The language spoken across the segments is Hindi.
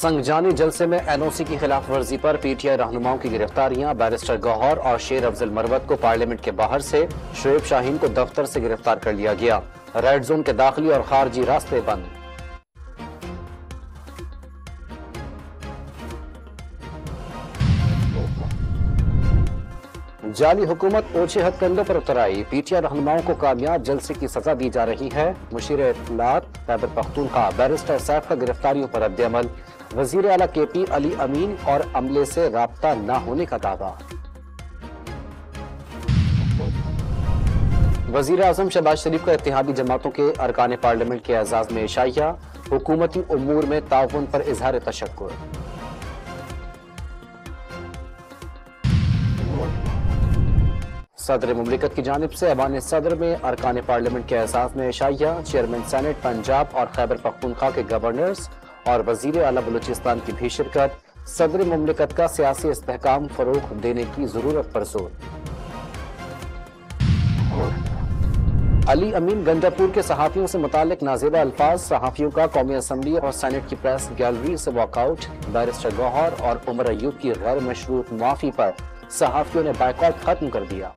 संगजानी जलसे में एनओसी की खिलाफ वर्जी पर पीटीआई रहनुमाओं की गिरफ्तारियां। बैरिस्टर गौहर और शेर अफजल मरवत को पार्लियामेंट के बाहर से, शुएब शाहीन को दफ्तर से गिरफ्तार कर लिया गया। रेड जोन के दाखिली और खारजी रास्ते बंद। जाली हुकूमत ओछे हथकंडों पर उतर आई। पीटीआई रहनुमाओं को कामयाब जलसे की सजा दी जा रही है। मुशीर इत्तलात खैबर पख्तूनख्वा बैरिस्टर सैफ का गिरफ्तारियों पर रद्द-ए-अमल। वजीर आला केपी अली अमीन और अमले से राब्ता न होने का दावा। वजीर आजम शहबाज शरीफ का इत्तेहादी जमातों के अरकान पार्लियामेंट के एजाज में इशाइया। हुकूमती उमूर में ताउन पर इजहार तशक्कुर। सदर मुमलिकत की जानिब से ऐवान सदर में अरकान पार्लियामेंट के एहसास में इशाइया। चेयरमैन सेनेट पंजाब और खैबर पख्तूनख्वा के गवर्नर्स और वजीर आला बलूचिस्तान की भी शिरकत। सदर मुमलिकत का सियासी इस्तेहकाम फरोग देने की जरूरत पर जोर। अली अमीन गंडापुर के सहाफियों से मुतालिक नाज़ेबा अल्फाज। सहाफियों का कौमी असम्बली और सेनेट की प्रेस गैलरी से वॉकआउट। बैरिस्टर गौहर और उमर अयूब की गैर मशरूत मुआफी पर सहाफियों ने बाइकॉट खत्म कर दिया।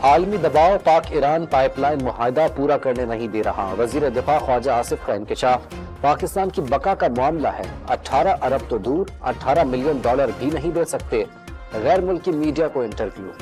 आलमी दबाव पाक ईरान पाइपलाइन मुआहदा पूरा करने नहीं दे रहा। वजीर दिफा ख्वाजा आसिफ का इंकशाफ। पाकिस्तान की बका का मामला है। 18 अरब तो दूर, $18 मिलियन भी नहीं दे सकते। गैर मुल्की मीडिया को इंटरव्यू।